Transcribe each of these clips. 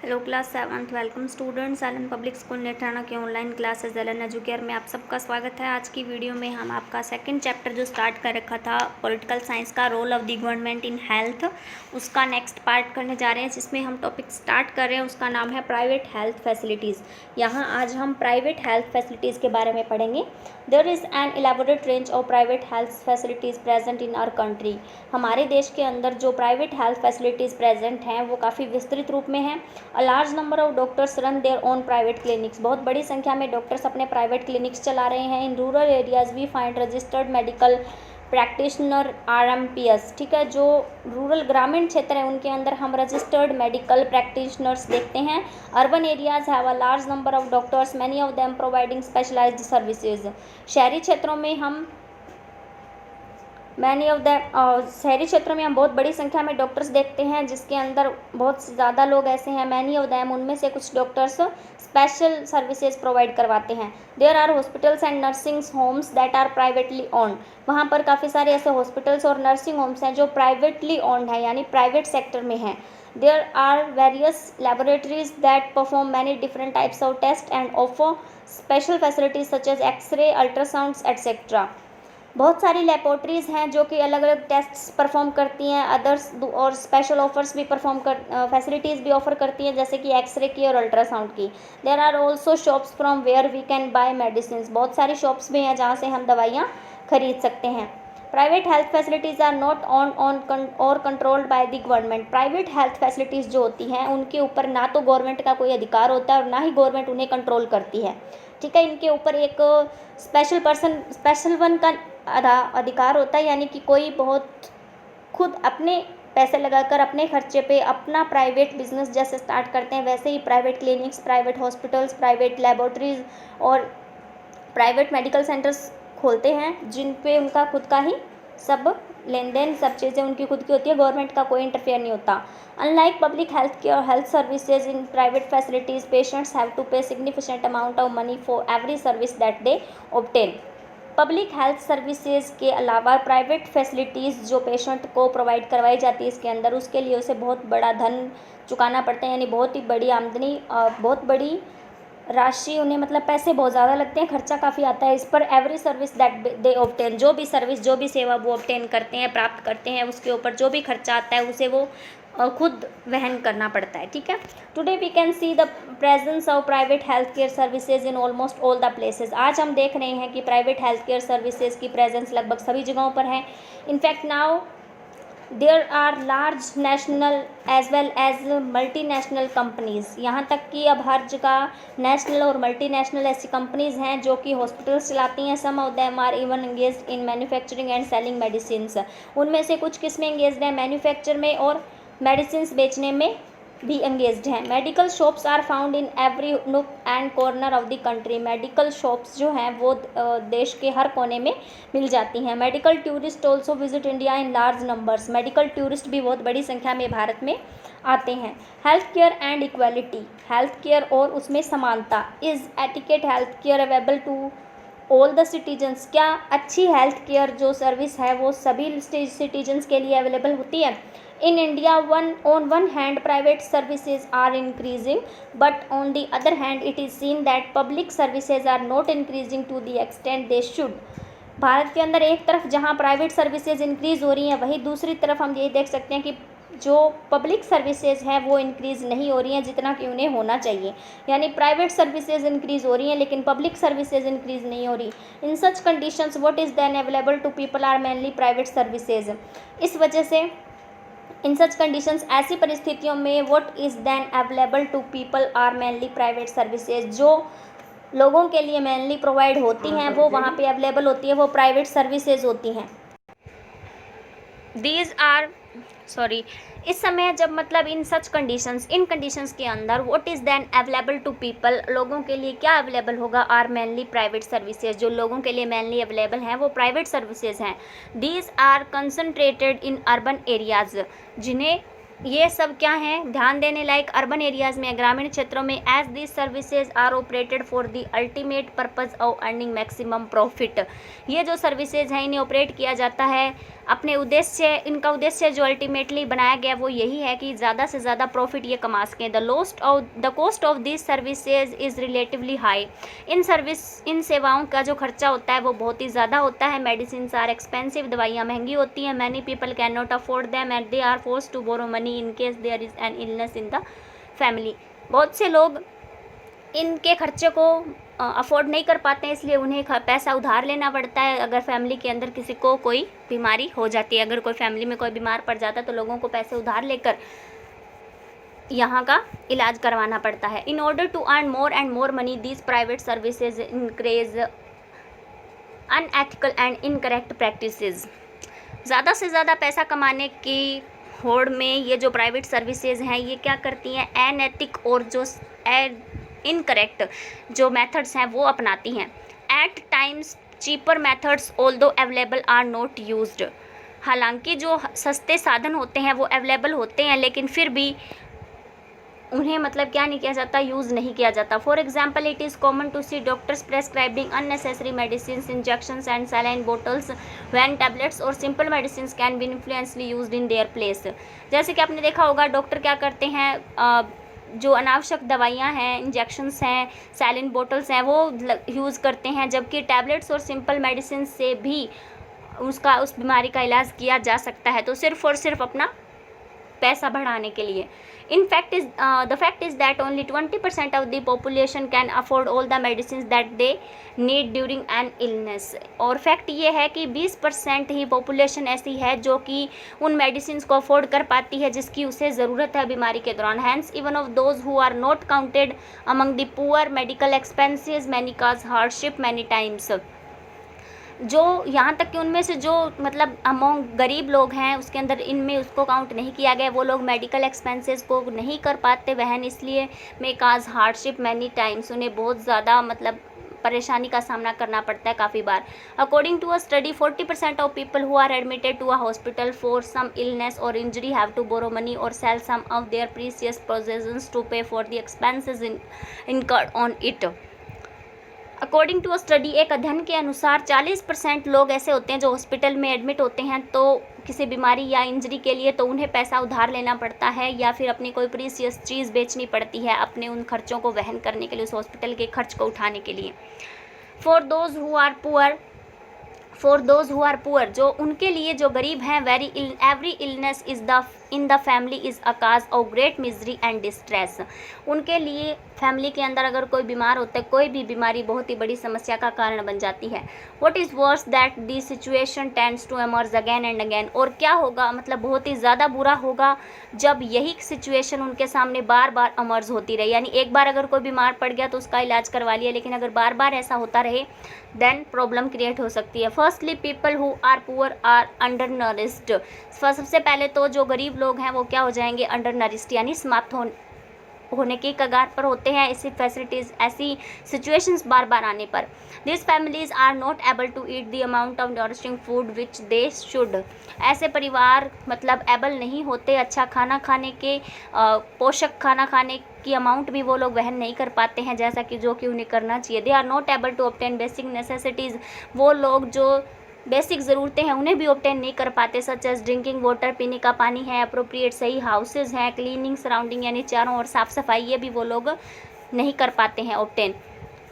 Hello class 7th welcome students Allen public school Netrana के online classes Elon educare में आप सबका स्वागत है। आज की वीडियो में हम आपका सेकंड चैप्टर जो स्टार्ट कर रखा था पॉलिटिकल साइंस का role of the government in health, उसका नेक्स्ट पार्ट करने जा रहे हैं, जिसमें हम टॉपिक स्टार्ट कर रहे हैं। उसका नाम है प्राइवेट हेल्थ फैसिलिटीज़। यहाँ आज हम प्राइवेट हेल्थ फैसिलिटीज़ के बारे में पढ़ेंगे। There is an elaborate range of private health facilities present in our country. हमारे देश के अंदर जो प्राइवेट हेल्थ फैसिलिटीज़ प्रेजेंट हैं वो काफ़ी विस्तृत रूप में हैं। अ large number of doctors run their own private clinics. बहुत बड़ी संख्या में डॉक्टर्स अपने प्राइवेट क्लिनिक्स चला रहे हैं। In rural areas we find registered medical practitioner RMPS। ठीक है, जो रूरल ग्रामीण क्षेत्र है उनके अंदर हम रजिस्टर्ड मेडिकल प्रैक्टिशनर्स देखते हैं। Urban areas have a large number of doctors, many of them providing specialised services. शहरी क्षेत्रों में हम शहरी क्षेत्रों में हम बहुत बड़ी संख्या में डॉक्टर्स देखते हैं, जिसके अंदर बहुत ज़्यादा लोग ऐसे हैं। मैनी ऑफ दैम, उनमें से कुछ डॉक्टर्स स्पेशल सर्विसेज प्रोवाइड करवाते हैं। There are hospitals and nursing homes that are privately owned. वहाँ पर काफ़ी सारे ऐसे हॉस्पिटल्स और नर्सिंग होम्स हैं जो प्राइवेटली ओन्ड है, यानी प्राइवेट सेक्टर में हैं। There are various laboratories that perform many different types of test and offer special facilities such as x-ray, ultrasounds etcetera. बहुत सारी लेबोरेटरीज़ हैं जो कि अलग अलग टेस्ट्स परफॉर्म करती हैं, अदर्स और स्पेशल ऑफर्स भी फैसिलिटीज़ भी ऑफर करती हैं, जैसे कि एक्सरे की और अल्ट्रासाउंड की। There are also shops from where we can buy medicine. बहुत सारी शॉप्स भी हैं जहाँ से हम दवाइयाँ खरीद सकते हैं। Private health facilities are not owned और controlled by the government. Private health facilities जो होती हैं उनके ऊपर ना तो गवर्नमेंट का कोई अधिकार होता है और ना ही गवर्नमेंट उन्हें कंट्रोल करती है। ठीक है, इनके ऊपर एक स्पेशल वन का अधिकार होता है, यानी कि कोई बहुत खुद अपने पैसे लगाकर अपने खर्चे पे अपना प्राइवेट बिजनेस जैसे स्टार्ट करते हैं, वैसे ही private clinics, private hospitals, private laboratories और प्राइवेट मेडिकल सेंटर्स खोलते हैं, जिन पे उनका खुद का ही सब लेन देन, सब चीज़ें उनकी खुद की होती है, गवर्नमेंट का कोई इंटरफेयर नहीं होता। Unlike public health care health services in private facilities, patients have to pay significant amount of money for every service that they obtain. Public health services के अलावा प्राइवेट फैसिलिटीज़ जो पेशेंट को provide करवाई जाती है इसके अंदर, उसके लिए उसे बहुत बड़ा धन चुकाना पड़ता है, यानी बहुत ही बड़ी आमदनी, बहुत बड़ी राशि उन्हें, मतलब पैसे बहुत ज़्यादा लगते हैं, खर्चा काफ़ी आता है इस पर। Every service that they obtain, जो भी सर्विस, जो भी सेवा वो ऑब्टेन करते हैं, प्राप्त करते हैं, उसके ऊपर जो भी खर्चा आता है उसे वो खुद वहन करना पड़ता है। ठीक है, today we can see the presence of private health care services in almost all the places. आज हम देख रहे हैं कि प्राइवेट हेल्थ केयर सर्विसेज की प्रेजेंस लगभग सभी जगहों पर है। In fact now there are large national as well as multinational companies. यहाँ तक कि अब हर जगह नेशनल और मल्टीनेशनल ऐसी कंपनीज़ हैं जो कि हॉस्पिटल्स चलाती हैं। Some of them are even engaged in manufacturing and selling medicines. उनमें से कुछ किस में एंगेज्ड हैं? मैन्युफैक्चर में और मेडिसिन्स बेचने में भी एंगेज्ड हैं। Medical shops are found in every nook and corner of the country. Medical shops जो हैं वो देश के हर कोने में मिल जाती हैं। Medical tourist also visit India in large numbers. Medical tourist भी बहुत बड़ी संख्या में भारत में आते हैं। Health care and equality, health care और उसमें समानता। Is adequate health care available to all the citizens. क्या अच्छी हेल्थ केयर जो सर्विस है वो सभी सिटीजन्स के लिए अवेलेबल होती है? In India, on one hand, private services are increasing, but on the other hand, it is seen that public services are not increasing to the extent they should. Bharat के अंदर एक तरफ जहाँ प्राइवेट सर्विसेज इंक्रीज़ हो रही हैं, वहीं दूसरी तरफ हम ये देख सकते हैं कि जो पब्लिक सर्विसेज हैं वो इंक्रीज़ नहीं हो रही हैं जितना कि उन्हें होना चाहिए। यानी प्राइवेट सर्विसेज इंक्रीज़ हो रही हैं लेकिन पब्लिक सर्विसेज इंक्रीज़ नहीं हो रही। In such conditions what is then available to people are mainly private services. इस वजह से इन सच कंडीशंस, ऐसी परिस्थितियों में what is then available to people are mainly private services. जो लोगों के लिए मेनली प्रोवाइड होती हैं वो वहाँ पे अवेलेबल होती है, वो प्राइवेट सर्विसेज होती हैं। दीज आर इस समय जब मतलब इन सच कंडीशंस, इन कंडीशंस के अंदर what is then available to people, लोगों के लिए क्या अवेलेबल होगा? आर मेनली प्राइवेट सर्विसेज, जो लोगों के लिए मेनली अवेलेबल हैं वो प्राइवेट सर्विसेज हैं। These are concentrated in urban areas, जिन्हें ये सब क्या है ध्यान देने लायक अर्बन एरियाज़ में, ग्रामीण क्षेत्रों में, as this services are operated for the ultimate purpose of earning maximum profit. ये जो सर्विसेज हैं इन्हें ऑपरेट किया जाता है अपने उद्देश्य, इनका उद्देश्य जो अल्टीमेटली बनाया गया वो यही है कि ज़्यादा से ज़्यादा प्रॉफिट ये कमा सकें। The cost of this services is relatively high. इन सेवाओं का जो खर्चा होता है वो बहुत ही ज़्यादा होता है। मेडिसिन आर एक्सपेंसिव, दवाइयाँ महंगी होती हैं। Many people can not afford them and they are forced to borrow money in case there is an illness in the family. बहुत से लोग इनके खर्चे को अफोर्ड नहीं कर पाते हैं, इसलिए उन्हें पैसा उधार लेना पड़ता है अगर फैमिली के अंदर किसी को कोई बीमारी हो जाती है। अगर कोई फैमिली में कोई बीमार पड़ जाता है तो लोगों को पैसे उधार लेकर यहाँ का इलाज करवाना पड़ता है। In order to earn more and more money these private services increase unethical and incorrect practices. ज़्यादा से ज़्यादा पैसा कमाने की होड़ में ये जो प्राइवेट सर्विसेज हैं ये क्या करती हैं, अनैतिक और जो इनकरेक्ट जो मेथड्स हैं वो अपनाती हैं। At times cheaper methods although available are not used. हालांकि जो सस्ते साधन होते हैं वो अवेलेबल होते हैं लेकिन फिर भी उन्हें मतलब क्या नहीं किया जाता, यूज़ नहीं किया जाता। For example it is common to see doctors prescribing unnecessary medicine, injections and saline bottles when tablets और simple medicine can be efficiently used in their place. जैसे कि आपने देखा होगा डॉक्टर क्या करते हैं, जो अनावश्यक दवाइयाँ हैं, इंजेक्शंस हैं, सैलिन बोटल्स हैं वो यूज़ करते हैं, जबकि टैबलेट्स और सिंपल मेडिसिन से भी उस बीमारी का इलाज किया जा सकता है, तो सिर्फ़ और सिर्फ अपना पैसा बढ़ाने के लिए। The fact is that only 20% of the population can afford all the medicines that they need during an illness। और फैक्ट ये है कि 20% ही पॉपुलेशन ऐसी है जो कि उन मेडिसिन को अफोर्ड कर पाती है जिसकी उसे ज़रूरत है बीमारी के दौरान। Hence even of those who are not counted among the poor medical expenses many cause hardship many times. जो यहाँ तक कि उनमें से जो मतलब अमोंग गरीब लोग हैं उसके अंदर इनमें उसको काउंट नहीं किया गया, वो लोग मेडिकल एक्सपेंसेस को नहीं कर पाते वहन, इसलिए मे काज हार्डशिप मैनी टाइम्स, उन्हें बहुत ज़्यादा मतलब परेशानी का सामना करना पड़ता है काफ़ी बार। According to a study 40% of people who are admitted to a hospital for some illness और injury have to borrow money और sell some of their precious possessions to pay for the expenses incurred on it. According to a study, एक अध्ययन के अनुसार 40% लोग ऐसे होते हैं जो हॉस्पिटल में एडमिट होते हैं तो किसी बीमारी या इंजरी के लिए, तो उन्हें पैसा उधार लेना पड़ता है या फिर अपनी कोई प्रीसियस चीज़ बेचनी पड़ती है अपने उन खर्चों को वहन करने के लिए, उस हॉस्पिटल के खर्च को उठाने के लिए। For those who are poor, जो उनके लिए जो गरीब हैं, every illness in the family is a cause of great misery and distress. उनके लिए फैमिली के अंदर अगर कोई बीमार होता है, कोई भी बीमारी बहुत ही बड़ी समस्या का कारण बन जाती है। What is worse that the situation tends to emerge again and again. और क्या होगा, मतलब बहुत ही ज़्यादा बुरा होगा जब यही सिचुएशन उनके सामने बार बार एमर्ज होती रहे। यानी एक बार अगर कोई बीमार पड़ गया तो उसका इलाज करवा लिया, लेकिन अगर बार बार ऐसा होता रहे देन प्रॉब्लम क्रिएट हो सकती है। Firstly people who are poor are undernourished. सबसे पहले तो जो गरीब लोग हैं वो क्या हो जाएंगे, अंडर नरिश्ड, यानी समाप्त होने की कगार पर होते हैं ऐसी फैसिलिटीज़, ऐसी सिचुएशंस बार बार आने पर। This families are not able to eat the amount of nourishing food which they should. ऐसे परिवार मतलब एबल नहीं होते अच्छा खाना खाने के, पोषक खाना खाने की अमाउंट भी वो लोग वहन नहीं कर पाते हैं जैसा कि जो कि उन्हें करना चाहिए। They are not able to obtain basic necessities. वो लोग जो बेसिक ज़रूरतें हैं उन्हें भी ऑब्टेन नहीं कर पाते, सच एज ड्रिंकिंग वाटर, पीने का पानी है, अप्रोप्रिएट सही हाउसेज हैं, क्लीनिंग सराउंडिंग यानी चारों ओर साफ़ सफाई, ये भी वो लोग नहीं कर पाते हैं obtain.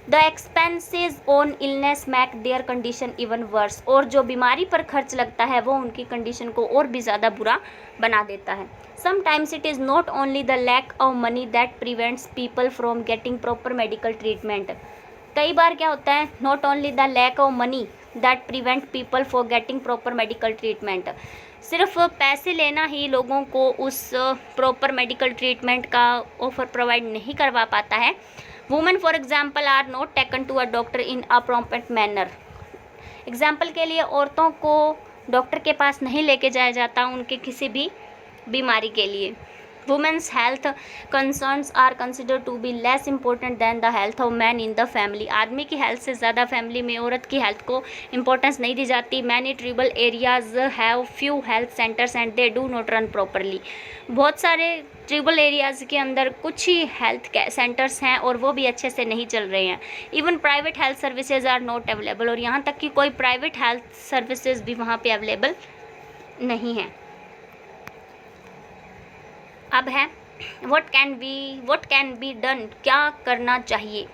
The expenses on illness make their condition even worse. और जो बीमारी पर खर्च लगता है वो उनकी कंडीशन को और भी ज़्यादा बुरा बना देता है। Sometimes it is not only the lack of money that prevents people from getting proper medical treatment. कई बार क्या होता है, not only the lack of money that prevent people for getting proper medical treatment. सिर्फ पैसे लेना ही लोगों को उस प्रॉपर मेडिकल ट्रीटमेंट का ऑफर प्रोवाइड नहीं करवा पाता है। Women for example are not taken to a doctor in a prompt manner. Example के लिए औरतों को डॉक्टर के पास नहीं लेके जाया जाता उनके किसी भी बीमारी के लिए। Women's health concerns are consider to be less important than the health of man in the family. आदमी की हेल्थ से ज़्यादा फैमिली में औरत की हेल्थ को इंपॉर्टेंस नहीं दी जाती। Many tribal areas have few health centres and they do not run properly. बहुत सारे ट्राइबल एरियाज़ के अंदर कुछ ही हेल्थ सेंटर्स हैं और वो भी अच्छे से नहीं चल रहे हैं। Even private health services are not available, और यहाँ तक कि कोई प्राइवेट हेल्थ सर्विसेज भी वहाँ पे अवेलेबल नहीं है। अब है व्हाट कैन बी डन, क्या करना चाहिए।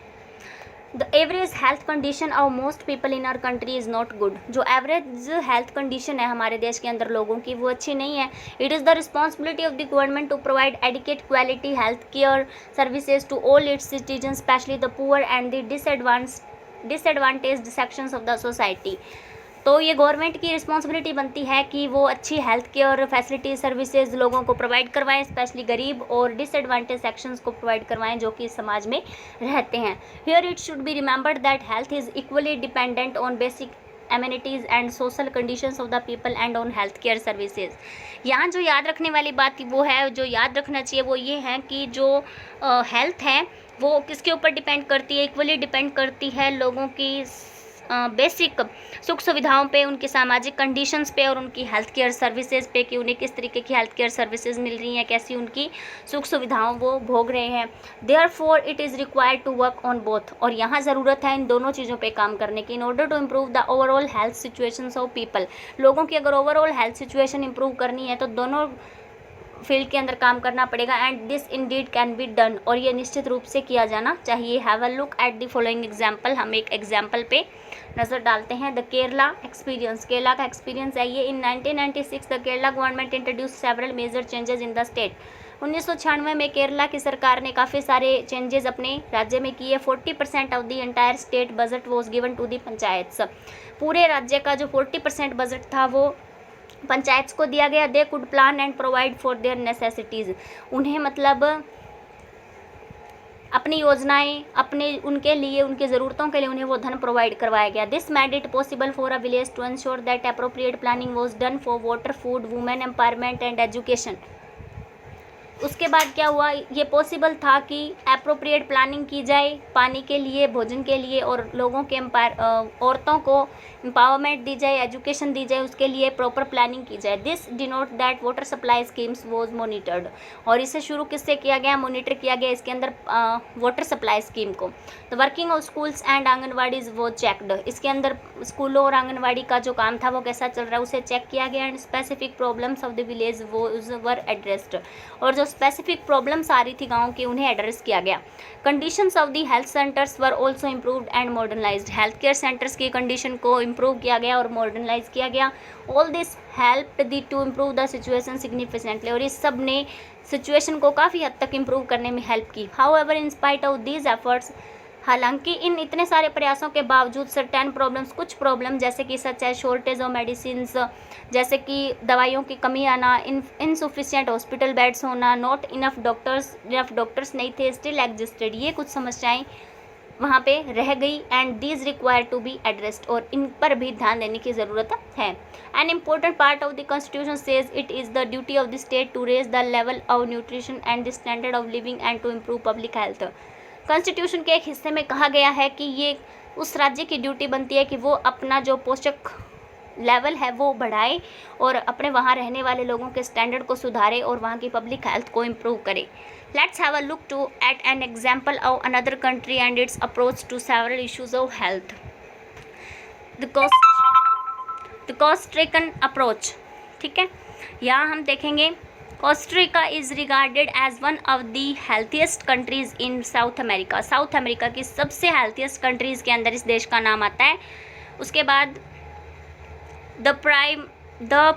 The average health condition of most people in our country is not good. जो एवरेज हेल्थ कंडीशन है हमारे देश के अंदर लोगों की, वो अच्छी नहीं है। It is the responsibility of the government to provide adequate quality health care services to all its citizen, specially the poor and the disadvantaged sections of the society. तो ये गवर्नमेंट की रिस्पॉन्सिबिलिटी बनती है कि वो अच्छी हेल्थ केयर फैसिलिटी सर्विसेज लोगों को प्रोवाइड करवाएं, स्पेशली गरीब और डिसएडवांटेज सेक्शंस को प्रोवाइड करवाएं जो कि समाज में रहते हैं। Here it should be remembered that health is equally dependent on basic amenities and social conditions of the people and on health care services. यहाँ जो याद रखने वाली बात वो है, जो याद रखना चाहिए वो ये है कि जो हेल्थ है वो किसके ऊपर डिपेंड करती है, इक्वली डिपेंड करती है लोगों की बेसिक सुख सुविधाओं पे, उनकी सामाजिक कंडीशंस पे और उनकी हेल्थ केयर सर्विसेज पे कि उन्हें किस तरीके की हेल्थ केयर सर्विसेज मिल रही हैं, कैसी उनकी सुख सुविधाओं वो भोग रहे हैं। Therefore it is required to work on both, और यहाँ ज़रूरत है इन दोनों चीज़ों पे काम करने की। In order to improve the overall health situations of people, लोगों की अगर ओवरऑल हेल्थ सिचुएशन इंप्रूव करनी है तो दोनों फील्ड के अंदर काम करना पड़ेगा। And this Indeed can be done, और ये निश्चित रूप से किया जाना चाहिए। Have a look at the following example, हम एक एग्जाम्पल पे नज़र डालते हैं। द केरला एक्सपीरियंस, केरला का एक्सपीरियंस है ये। In 1996 the Kerala government introduce several major changes in the state. 1996 में केरला की सरकार ने काफ़ी सारे चेंजेस अपने राज्य में किए। 40% of the entire state budget was given to the panchayats. पूरे राज्य का जो 40% बजट था वो पंचायत को दिया गया। They could plan and provide for their necessities, उन्हें मतलब अपनी योजनाएं अपने उनके लिए, उनकी ज़रूरतों के लिए उन्हें वो धन प्रोवाइड करवाया गया। This made it possible for a village to ensure that appropriate planning was done for water, food, women empowerment and education. उसके बाद क्या हुआ, ये पॉसिबल था कि अप्रोप्रिएट प्लानिंग की जाए पानी के लिए, भोजन के लिए, और लोगों के औरतों को एम्पावरमेंट दी जाए, एजुकेशन दी जाए, उसके लिए प्रॉपर प्लानिंग की जाए। This denote that water supply schemes was monitored, और इसे शुरू किससे किया गया, मॉनिटर किया गया इसके अंदर वाटर सप्लाई स्कीम को। The working of schools and anganwadis वो चेकड, इसके अंदर स्कूलों और आंगनवाड़ी का जो काम था वो कैसा चल रहा है उसे चेक किया गया। And specific problems of the village were addressed, और जो स्पेसिफिक प्रॉब्लम्स आ रही थी गाँव की उन्हें एड्रेस किया गया। Conditions of the health centres were also improved and modernised, health care centres की कंडीशन को इम्प्रूव किया गया और मॉडर्नाइज किया गया। All this helped the to improve the situation significantly, और इस सब ने सिचुएशन को काफ़ी हद तक इम्प्रूव करने में हेल्प की। However in spite of these efforts, हालांकि इन इतने सारे प्रयासों के बावजूद सर्टेन प्रॉब्लम्स, कुछ प्रॉब्लम जैसे कि सच है शॉर्टेज ऑफ मेडिसिन्स, जैसे कि दवाइयों की कमी आना, इनसफिशिएंट हॉस्पिटल बेड्स होना, नॉट इनफ डॉक्टर्स नहीं थे, स्टिल एग्जिस्टेड, ये कुछ समस्याएं वहाँ पे रह गई। And these require to be addressed, और इन पर भी ध्यान देने की ज़रूरत है। An important part of the constitution says it is the duty of the state to raise the level of nutrition and the standard of living and to improve public health. Constitution के एक हिस्से में कहा गया है कि ये उस राज्य की ड्यूटी बनती है कि वो अपना जो पोषक लेवल है वो बढ़ाए और अपने वहाँ रहने वाले लोगों के स्टैंडर्ड को सुधारे और वहाँ की पब्लिक हेल्थ को इम्प्रूव करे। Let's have a look to at an example of another country and its approach to several issues of health. The Costa Rican approach, ठीक है, यहाँ हम देखेंगे Costa Rica is regarded as one of the healthiest countries in South America. South America की सबसे healthiest countries के अंदर इस देश का नाम आता है। उसके बाद the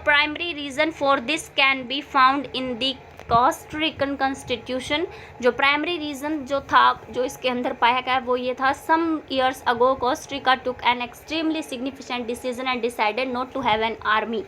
primary reason for this can be found in the Costa Rican constitution. जो प्राइमरी रीज़न जो था, जो इसके अंदर पाया गया वो ये था, some years ago Costa Rica took an extremely significant decision and decided not to have an army.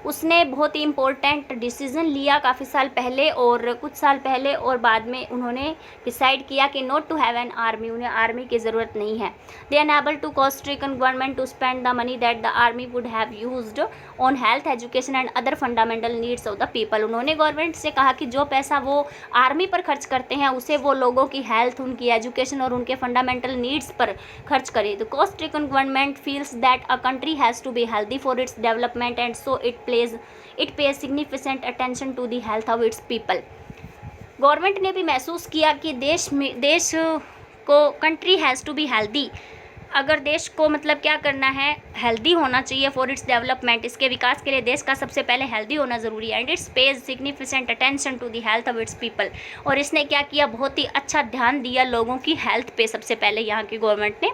उसने बहुत ही इम्पोर्टेंट डिसीज़न लिया काफ़ी साल पहले और कुछ साल पहले, और बाद में उन्होंने डिसाइड किया कि not to have an army, उन्हें आर्मी की ज़रूरत नहीं है। They enable to Costa Rican government to spend the money that the army would have used on health, education and other fundamental needs of the people. उन्होंने government से कहा कि जो पैसा वो आर्मी पर खर्च करते हैं उसे वो लोगों की हेल्थ, उनकी एजुकेशन और उनके फंडामेंटल नीड्स पर खर्च करे। The Costa Rican government feels that a country has to be healthy for its development and so it pays significant attention to the health of its people। Government ने भी महसूस किया कि देश को country has to be healthy, अगर देश को मतलब क्या करना है, हेल्दी होना चाहिए फॉर इट्स डेवलपमेंट, इसके विकास के लिए देश का सबसे पहले हेल्दी होना ज़रूरी है। And its pays significant attention to the health of its people, और इसने क्या किया, बहुत ही अच्छा ध्यान दिया लोगों की हेल्थ पे सबसे पहले यहाँ की गवर्नमेंट ने।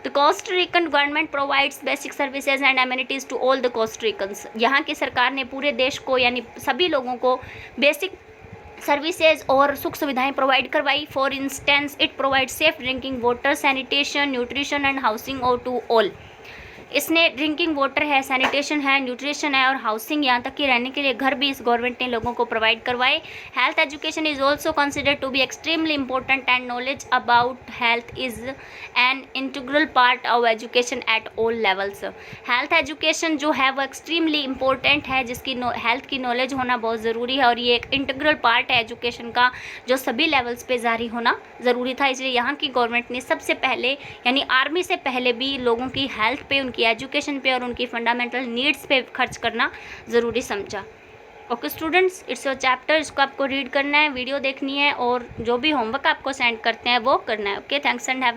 The Costa Rican government provides basic services and amenities to all the Costa Ricans. यहाँ की सरकार ने पूरे देश को यानी सभी लोगों को बेसिक सर्विसेज और सुख सुविधाएं प्रोवाइड करवाई। For instance it provide safe drinking water, sanitation, nutrition and housing और टू ऑल। इसने ड्रिंकिंग वाटर है, सैनिटेशन है, न्यूट्रिशन है और हाउसिंग, यहाँ तक कि रहने के लिए घर भी इस गवर्नमेंट ने लोगों को प्रोवाइड करवाए। Health education is also considered to be extremely important and knowledge about health is an integral part of education at all levels. Health education जो है वो एक्सट्रीमली इंपॉर्टेंट है, जिसकी हेल्थ की नॉलेज होना बहुत ज़रूरी है, और ये एक इंटीग्रल पार्ट है एजुकेशन का जो सभी लेवल्स पे जारी होना ज़रूरी था। इसलिए यहाँ की गवर्नमेंट ने सबसे पहले यानी आर्मी से पहले भी लोगों की हेल्थ पे, उनकी एजुकेशन पे और उनकी फंडामेंटल नीड्स पे खर्च करना ज़रूरी समझा। Okay students, it's your chapter, इसको आपको रीड करना है, वीडियो देखनी है और जो भी होमवर्क आपको सेंड करते हैं वो करना है। Okay, thanks and have